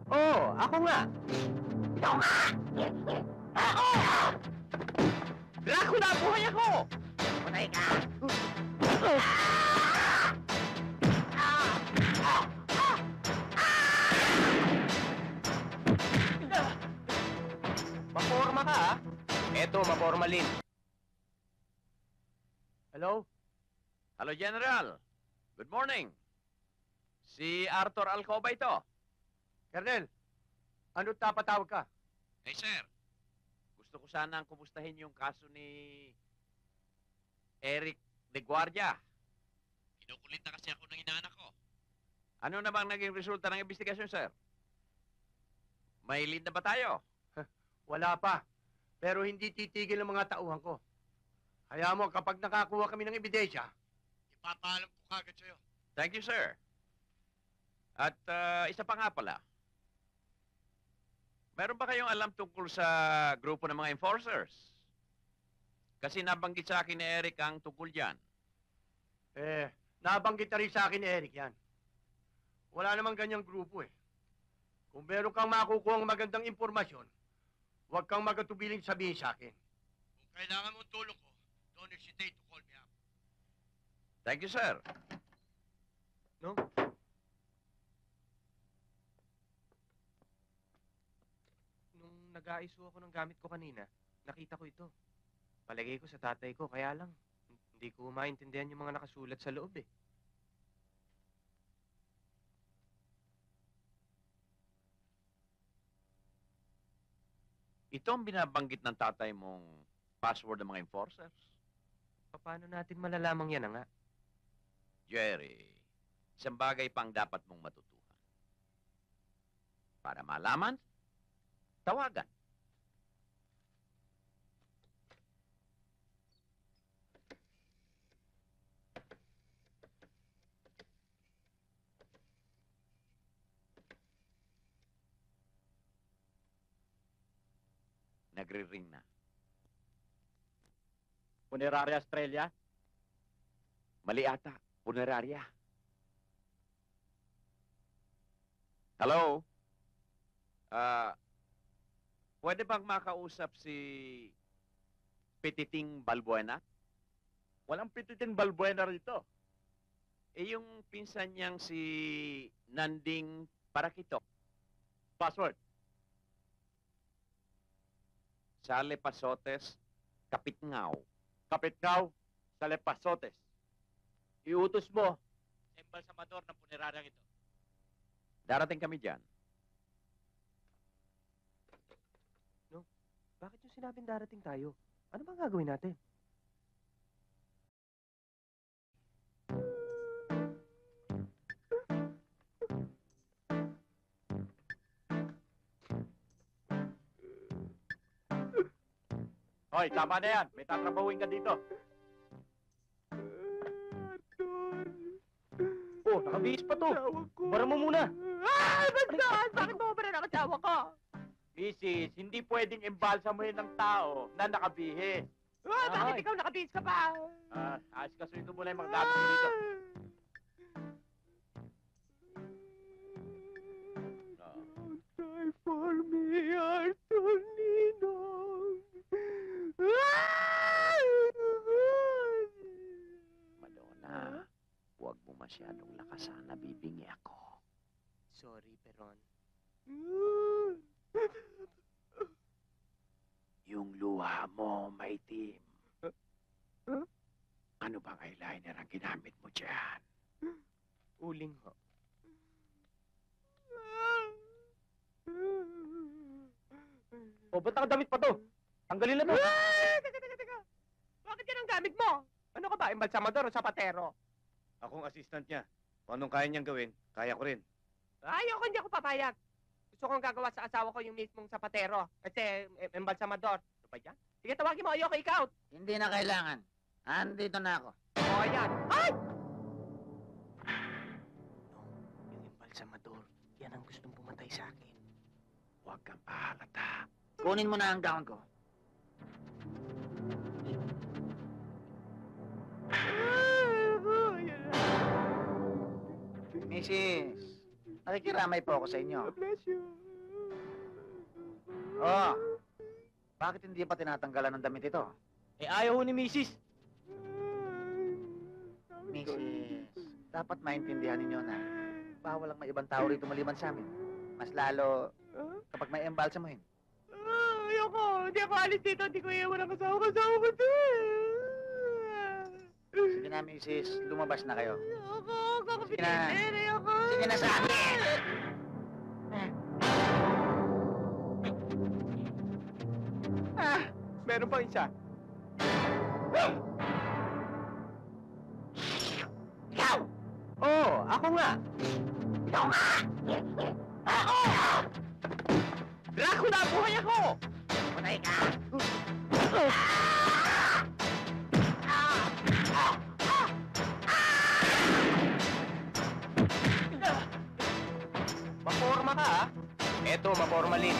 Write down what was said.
Oo, ako nga. Ikaw nga! Ako! Dracula, buhay ako! Patay ka! Maporma ka, ha? Eto, mapormalin. Hello? Hello, General. Good morning. Si Arthur Alcoba ito. Colonel, ano tapatawag ka? Hey, sir. Gusto ko sanang kumustahin yung kaso ni Eric de Guardia. Kinukulit na kasi ako ng inaanak ko. Ano na bang naging resulta ng investigasyon, sir? May lead na ba tayo? Wala pa. Pero hindi titigil ang mga tauhan ko. Hayaan mo, kapag nakakuha kami ng ebidensya, Ipapaalam ko kagad sa'yo. Thank you, sir. At isa pa nga pala. Meron ba kayong alam tungkol sa grupo ng mga enforcers? Kasi nabanggit sa akin ni Eric ang tungkol dyan. nabanggit na rin sa akin ni Eric yan. Wala namang ganyang grupo eh. Kung meron kang makukuha ng magandang impormasyon, huwag kang magatubiling sabihin sa akin. Kung kailangan mong tulong ko, don't hesitate to call me up. Thank you, sir. No? Nung nag-aiso ako ng gamit ko kanina, nakita ko ito. Palagay ko sa tatay ko, kaya lang, hindi ko maintindihan yung mga nakasulat sa loob eh. Ito ang binabanggit ng tatay mong password ng mga enforcers. Paano natin malalamang yan nga? Jerry, isang bagay pang dapat mong matutuhan. Para malaman, tawagan. Nagre-ring na. Funeraria Australia? Mali ata. Puneraria. Hello? Pwede bang makausap si Petiting Balbuena? Walang Petiting Balbuena rito. Yung pinsan niyang si Nanding Paraquito. Password. Sale Pasotes, Kapitngao. Kapitngao, Salepasotes. Iutos mo Sa embalsamador ng punerarya ito. Darating kami dyan. Bakit yung sinabing darating tayo? Ano bang gagawin natin? Hoy, tama na yan. May tatrabahuin ka dito. Oh, nakabihis pa to. Bara mo muna. Ba't bakit mo ba na nakasawa ko? Mrs., hindi pwedeng embalsamuhin ng tao na nakabihis. Bakit Ay. ikaw nakabihis ka pa? Ayos kasuhin ko muna yung mga gamit ko dito. Die for me, Arthur Ninong. Madonna, huwag mo masyadong lakasan. Nabibingi ako. Sorry, Peron. Yung luha mo, maitim. Ano bang eyeliner ang ginamit mo dyan? Uling ho. O, ba't nakadamit pa to? Tanggalin na to. Teka. Bakit yan ang gamit mo? Ano ka ba, embalsamador o sapatero? Akong assistant niya. Kung anong kaya niyang gawin, kaya ko rin. Ayoko, hindi ako papayag. Gusto kong gagawa sa asawa ko yung mismong sapatero. Kasi embalsamador. Ano ba yan? Sige, tawagin mo. Ayoko, ikaw. Hindi na kailangan. Andito na ako. O, ayan. Ay! Yung embalsamador, yan ang gustong pumatay sa akin. Huwag kang pahalata. Kunin mo na ang gown ko. Mrs., Nakikiramay po ako sa inyo. God bless you. Oh, bakit hindi pa tinatanggalan ng damit ito? Eh, ayaw ho ni Mrs. Mrs., dapat maintindihan ninyo na bawal ang may ibang tao rito maliban sa amin. Mas lalo kapag may embalsamuhin. Ayoko. Hindi ako alis dito. Hindi ko iiwan ang kasama ko to. Sige na, Mrs. Lumabas na kayo. Ayoko. Sige na. Ayoko. Sige na sa akin. Meron pang isa. Ikaw! Oh, ako nga. Ikaw nga! Ako! Dracula, buhay ako! Patay ka! Maporma ka, ha? Eto, mapormalin.